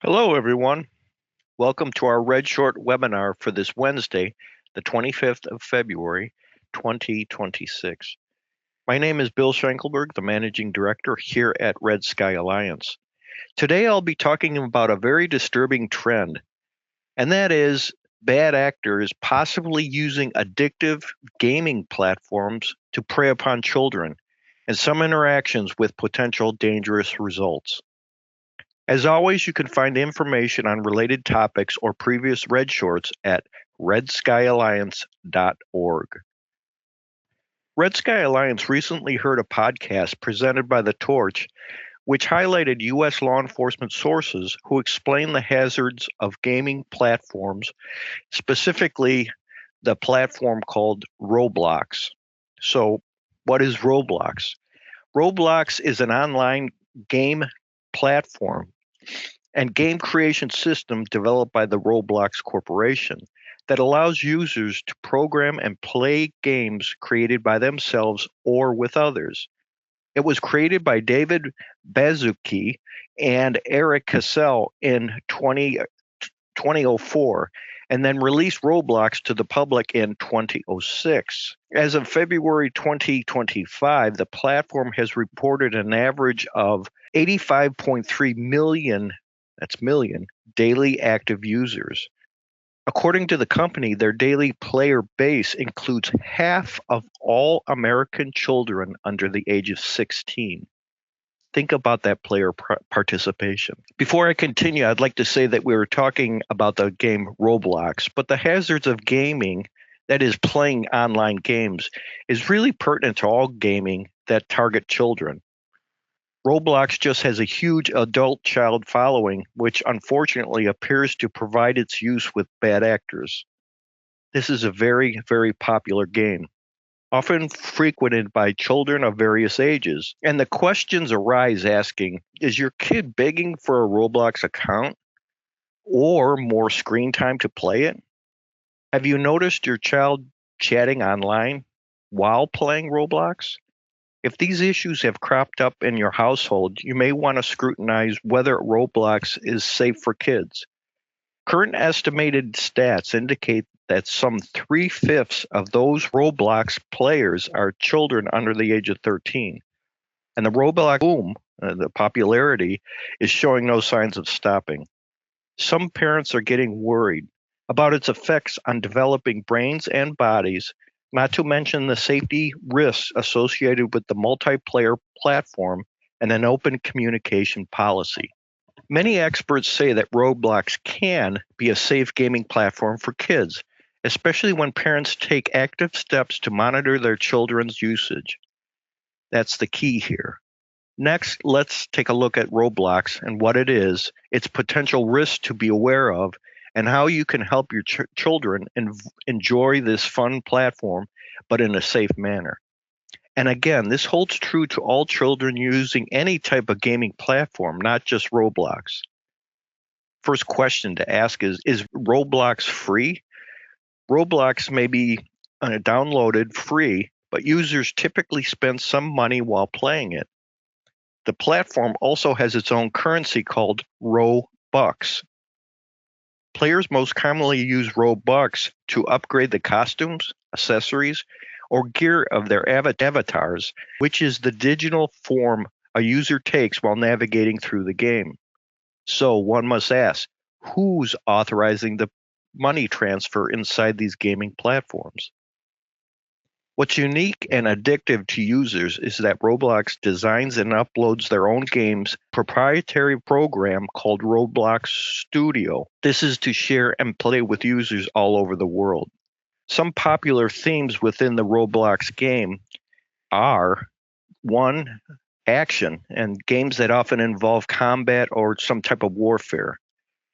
Hello, everyone. Welcome to our REDSHORT webinar for this Wednesday, the 25th of February, 2026. My name is Bill Schenkelberg, the Managing Director here at Red Sky Alliance. Today, I'll be talking about a very disturbing trend, and that is bad actors possibly using addictive gaming platforms to prey upon children and some interactions with potential dangerous results. As always, you can find information on related topics or previous Red Shorts at redskyalliance.org. Red Sky Alliance recently heard a podcast presented by The Torch, which highlighted U.S. law enforcement sources who explained the hazards of gaming platforms, specifically the platform called Roblox. So, what is Roblox? Roblox is an online game platform and game creation system developed by the Roblox Corporation that allows users to program and play games created by themselves or with others. It was created by David Baszucki and Eric Cassell in 2004 and then released Roblox to the public in 2006. As of February 2025, the platform has reported an average of 85.3 million, that's million, daily active users. According to the company, their daily player base includes half of all American children under the age of 16. Think about that player participation. Before I continue, I'd like to say that we were talking about the game Roblox, but the hazards of gaming, that is playing online games, is really pertinent to all gaming that target children. Roblox just has a huge adult child following, which unfortunately appears to provide its use with bad actors. This is a very, very popular game, often frequented by children of various ages. And the questions arise asking, is your kid begging for a Roblox account or more screen time to play it? Have you noticed your child chatting online while playing Roblox? If these issues have cropped up in your household, you may want to scrutinize whether Roblox is safe for kids. Current estimated stats indicate that some 3/5 of those Roblox players are children under the age of 13. And the Roblox boom, the popularity, is showing no signs of stopping. Some parents are getting worried about its effects on developing brains and bodies, not to mention the safety risks associated with the multiplayer platform and an open communication policy. Many experts say that Roblox can be a safe gaming platform for kids, especially when parents take active steps to monitor their children's usage. That's the key here. Next, let's take a look at Roblox and what it is, its potential risks to be aware of, and how you can help your children enjoy this fun platform, but in a safe manner. And again, this holds true to all children using any type of gaming platform, not just Roblox. First question to ask is Roblox free? Roblox may be downloaded free, but users typically spend some money while playing it. The platform also has its own currency called Robux. Players most commonly use Robux to upgrade the costumes, accessories, or gear of their avatars, which is the digital form a user takes while navigating through the game. So one must ask, who's authorizing the money transfer inside these gaming platforms? What's unique and addictive to users is that Roblox designs and uploads their own games proprietary program called Roblox Studio. This is to share and play with users all over the world. Some popular themes within the Roblox game are: one, action, and games that often involve combat or some type of warfare.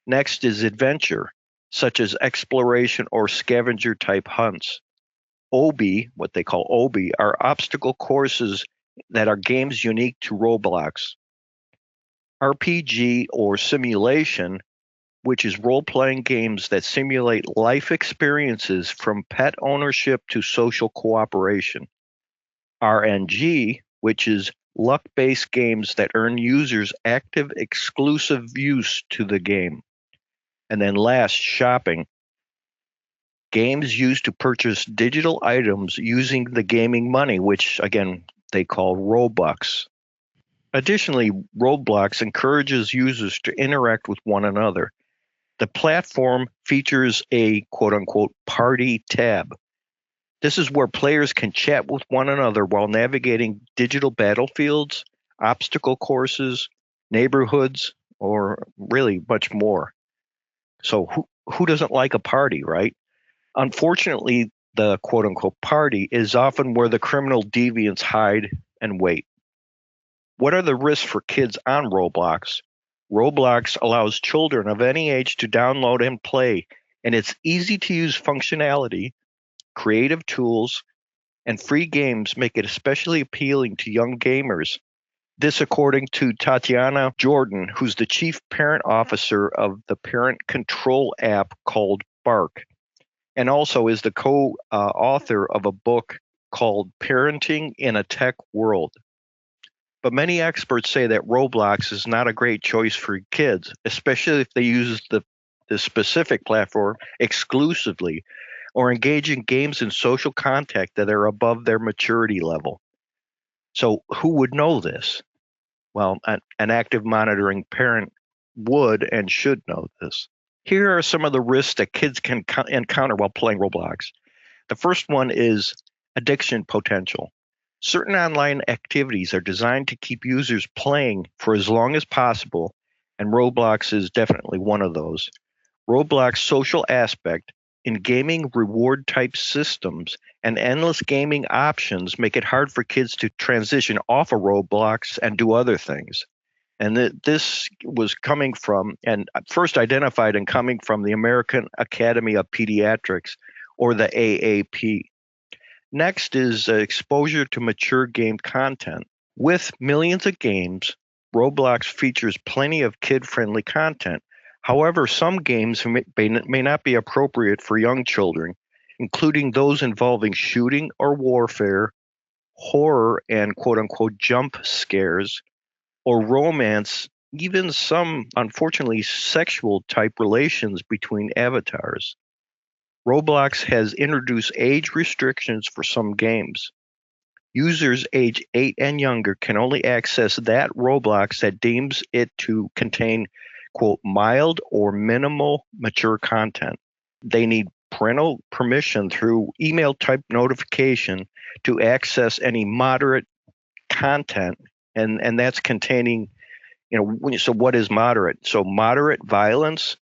Next is adventure, such as exploration or scavenger type hunts. OB, what they call OB, are obstacle courses that are games unique to Roblox. RPG or simulation, which is role playing games that simulate life experiences from pet ownership to social cooperation. RNG, which is luck-based games that earn users active exclusive use to the game. And then last, shopping. Games used to purchase digital items using the gaming money, which again they call Robux. Additionally, Roblox encourages users to interact with one another. The platform features a quote unquote party tab. This is where players can chat with one another while navigating digital battlefields, obstacle courses, neighborhoods, or really much more. So, who doesn't like a party, right? Unfortunately, the quote unquote party is often where the criminal deviants hide and wait. What are the risks for kids on Roblox? Roblox allows children of any age to download and play, and its easy to use functionality, creative tools, and free games make it especially appealing to young gamers. This, according to Tatiana Jordan, who's the chief parent officer of the parent control app called Bark, and also is the co-author of a book called Parenting in a Tech World. But many experts say that Roblox is not a great choice for kids, especially if they use the specific platform exclusively or engage in games and social contact that are above their maturity level. So, who would know this? Well, an active monitoring parent would and should know this. Here are some of the risks that kids can encounter while playing Roblox. The first one is addiction potential. Certain online activities are designed to keep users playing for as long as possible, and Roblox is definitely one of those. Roblox's social aspect, in gaming reward type systems and endless gaming options make it hard for kids to transition off of Roblox and do other things. And this was coming from, and first identified and coming from the American Academy of Pediatrics, or the AAP. Next is exposure to mature game content. With millions of games, Roblox features plenty of kid-friendly content. However, some games may not be appropriate for young children, including those involving shooting or warfare, horror and quote-unquote jump scares, or romance, even some, unfortunately, sexual type relations between avatars. Roblox has introduced age restrictions for some games. Users age 8 and younger can only access that Roblox that deems it to contain, quote, mild or minimal mature content. They need parental permission through email type notification to access any moderate content, and that's containing, so what is moderate? So moderate violence,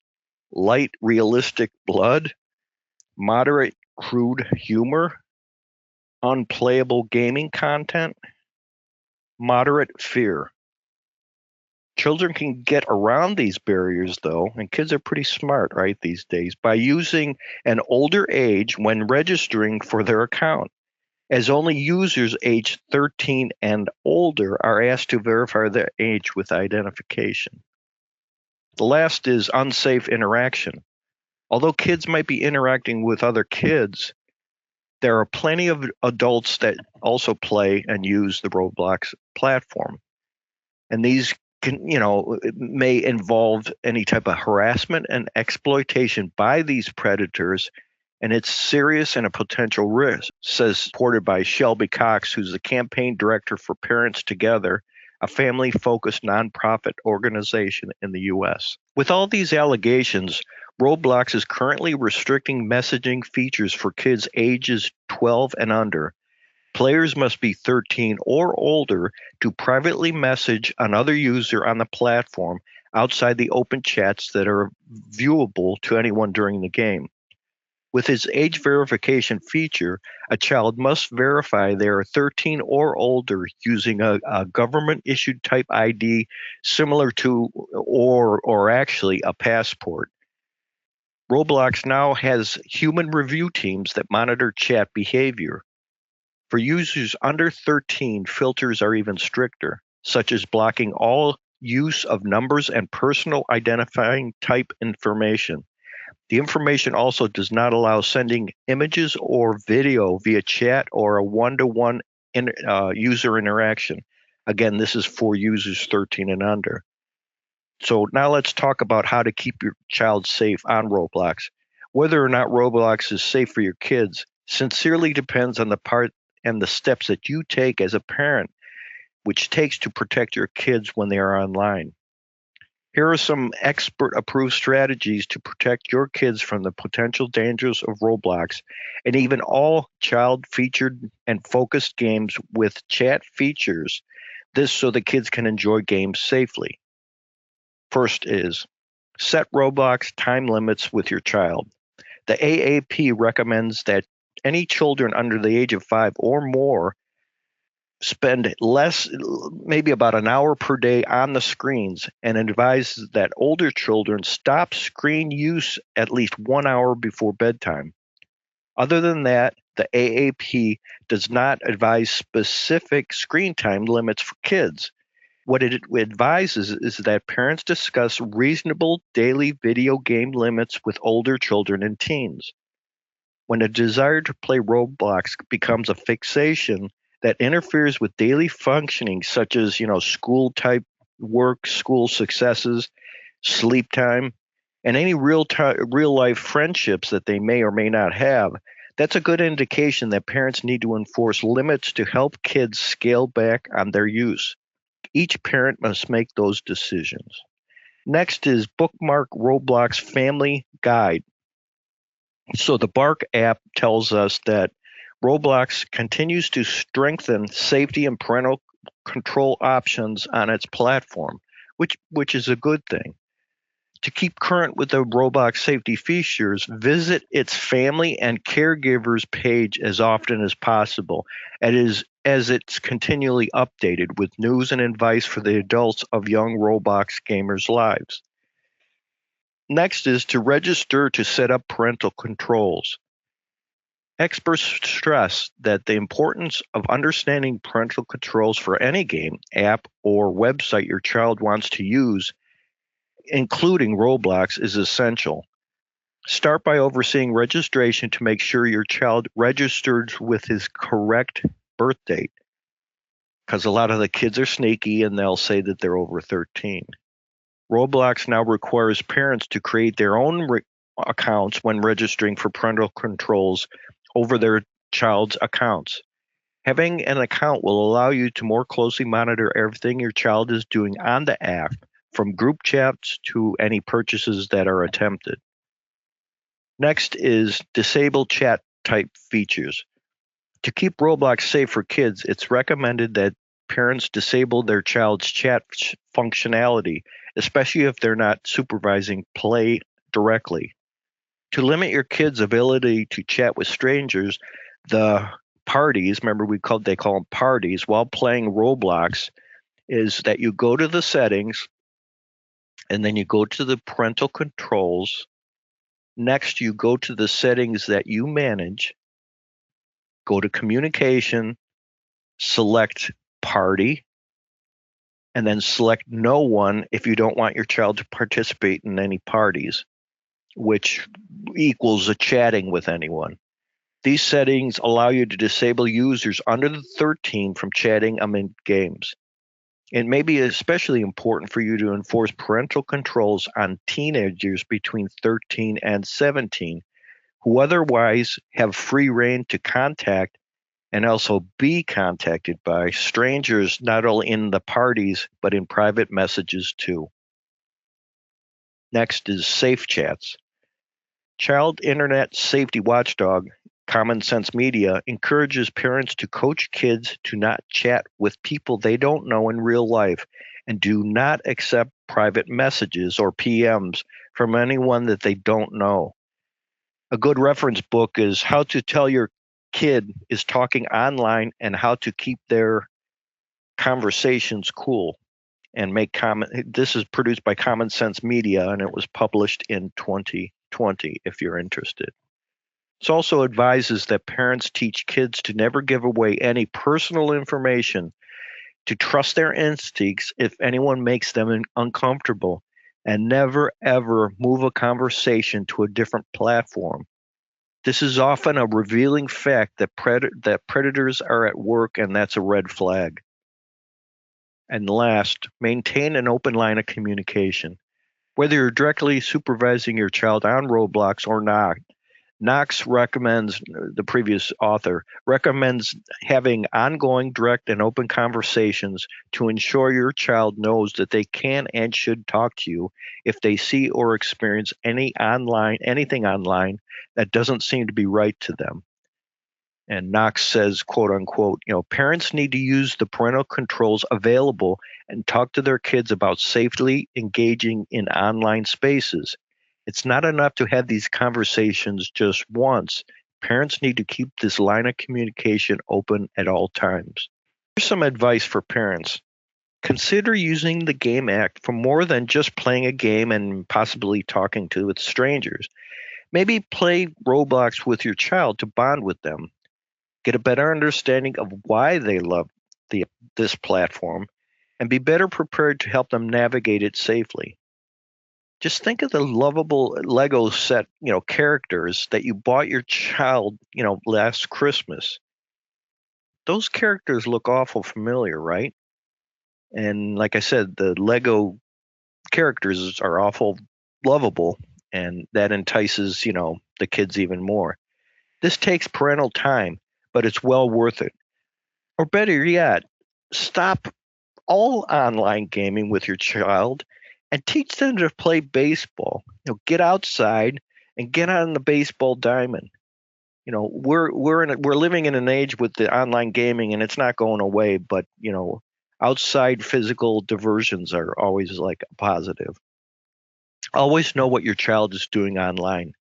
light realistic blood, moderate crude humor, unplayable gaming content, moderate fear. Children can get around these barriers, though, and kids are pretty smart, right, these days, by using an older age when registering for their account, as only users aged 13 and older are asked to verify their age with identification. The last is unsafe interaction. Although kids might be interacting with other kids, there are plenty of adults that also play and use the Roblox platform. And these may involve any type of harassment and exploitation by these predators, and it's serious and a potential risk, says supported by Shelby Cox, who's the campaign director for Parents Together, a family-focused nonprofit organization in the U.S. With all these allegations, Roblox is currently restricting messaging features for kids ages 12 and under. Players must be 13 or older to privately message another user on the platform outside the open chats that are viewable to anyone during the game. With its age verification feature, a child must verify they are 13 or older using a government-issued type ID similar to or actually a passport. Roblox now has human review teams that monitor chat behavior. For users under 13, filters are even stricter, such as blocking all use of numbers and personal identifying type information. The information also does not allow sending images or video via chat or a one-to-one user interaction. Again, this is for users 13 and under. So now let's talk about how to keep your child safe on Roblox. Whether or not Roblox is safe for your kids sincerely depends on the part and the steps that you take as a parent, which takes to protect your kids when they are online. Here are some expert approved strategies to protect your kids from the potential dangers of Roblox and even all child featured and focused games with chat features. This so the kids can enjoy games safely. First is set Roblox time limits with your child. The AAP recommends that any children under the age of 5 or more spend less, maybe about an hour per day on the screens, and advises that older children stop screen use at least 1 hour before bedtime. Other than that, the AAP does not advise specific screen time limits for kids. What it advises is that parents discuss reasonable daily video game limits with older children and teens. When a desire to play Roblox becomes a fixation that interferes with daily functioning, such as school type work, school successes, sleep time, and any real life friendships that they may or may not have, that's a good indication that parents need to enforce limits to help kids scale back on their use. Each parent must make those decisions. Next is bookmark Roblox Family Guide. So the Bark app tells us that Roblox continues to strengthen safety and parental control options on its platform, which is a good thing. To keep current with the Roblox safety features, visit its family and caregivers page as often as possible, as it's continually updated with news and advice for the adults of young Roblox gamers' lives. Next is to register to set up parental controls. Experts stress that the importance of understanding parental controls for any game, app, or website your child wants to use, including Roblox, is essential. Start by overseeing registration to make sure your child registers with his correct birth date, because a lot of the kids are sneaky and they'll say that they're over 13. Roblox now requires parents to create their own accounts when registering for parental controls over their child's accounts. Having an account will allow you to more closely monitor everything your child is doing on the app, from group chats to any purchases that are attempted. Next is disable chat type features. To keep Roblox safe for kids, it's recommended that parents disable their child's chat functionality, especially if they're not supervising play directly. To limit your kids' ability to chat with strangers, the parties, remember they call them parties, while playing Roblox, is that you go to the settings and then you go to the parental controls. Next, you go to the settings that you manage, go to communication, select party, and then select no one if you don't want your child to participate in any parties, which equals a chatting with anyone. These settings allow you to disable users under the 13 from chatting amid games. It may be especially important for you to enforce parental controls on teenagers between 13 and 17, who otherwise have free rein to contact and also be contacted by strangers, not only in the parties, but in private messages too. Next is safe chats. Child Internet Safety Watchdog, Common Sense Media, encourages parents to coach kids to not chat with people they don't know in real life and do not accept private messages or PMs from anyone that they don't know. A good reference book is How to Tell Your Kid is Talking Online and How to Keep Their Conversations Cool and Make Comment. This is produced by Common Sense Media and it was published in 2020 if you're interested. It also advises that parents teach kids to never give away any personal information, to trust their instincts if anyone makes them uncomfortable, and never ever move a conversation to a different platform. This is often a revealing fact that predators are at work, and that's a red flag. And last, maintain an open line of communication. Whether you're directly supervising your child on Roblox or not, Knox recommends, the previous author, recommends having ongoing, direct, and open conversations to ensure your child knows that they can and should talk to you if they see or experience anything online that doesn't seem to be right to them. And Knox says, quote unquote, parents need to use the parental controls available and talk to their kids about safely engaging in online spaces. It's not enough to have these conversations just once. Parents need to keep this line of communication open at all times. Here's some advice for parents. Consider using the Game Act for more than just playing a game and possibly talking to with strangers. Maybe play Roblox with your child to bond with them. Get a better understanding of why they love this platform, and be better prepared to help them navigate it safely. Just think of the lovable Lego set, characters that you bought your child, last Christmas. Those characters look awful familiar, right? And like I said, the Lego characters are awful lovable, and that entices, the kids even more. This takes parental time, but it's well worth it. Or better yet, stop all online gaming with your child and teach them to play baseball. Get outside and get on the baseball diamond. We're living in an age with the online gaming, and it's not going away. But outside physical diversions are always like a positive. Always know what your child is doing online.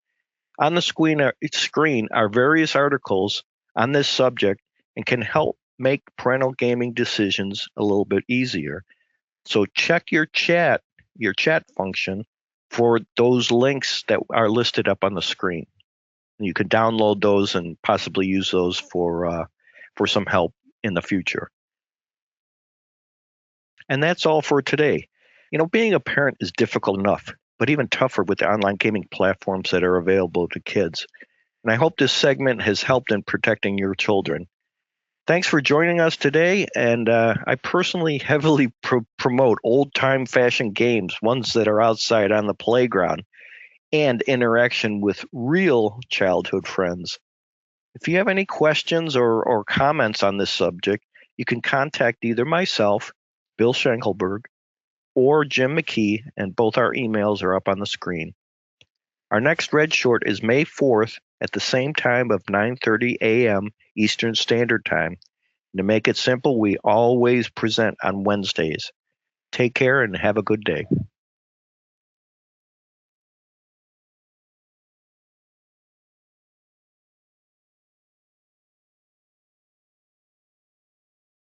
On the screen are various articles on this subject and can help make parental gaming decisions a little bit easier. So check your chat function for those links that are listed up on the screen. You can download those and possibly use those for some help in the future. And that's all for today. Being a parent is difficult enough, but even tougher with the online gaming platforms that are available to kids. And I hope this segment has helped in protecting your children. Thanks for joining us today. And I personally heavily promote old time fashion games, ones that are outside on the playground, and interaction with real childhood friends. If you have any questions or comments on this subject, you can contact either myself, Bill Schenkelberg, or Jim McKee, and both our emails are up on the screen. Our next Red Short is May 4th at the same time of 9:30 a.m. Eastern Standard Time. To make it simple, we always present on Wednesdays. Take care and have a good day.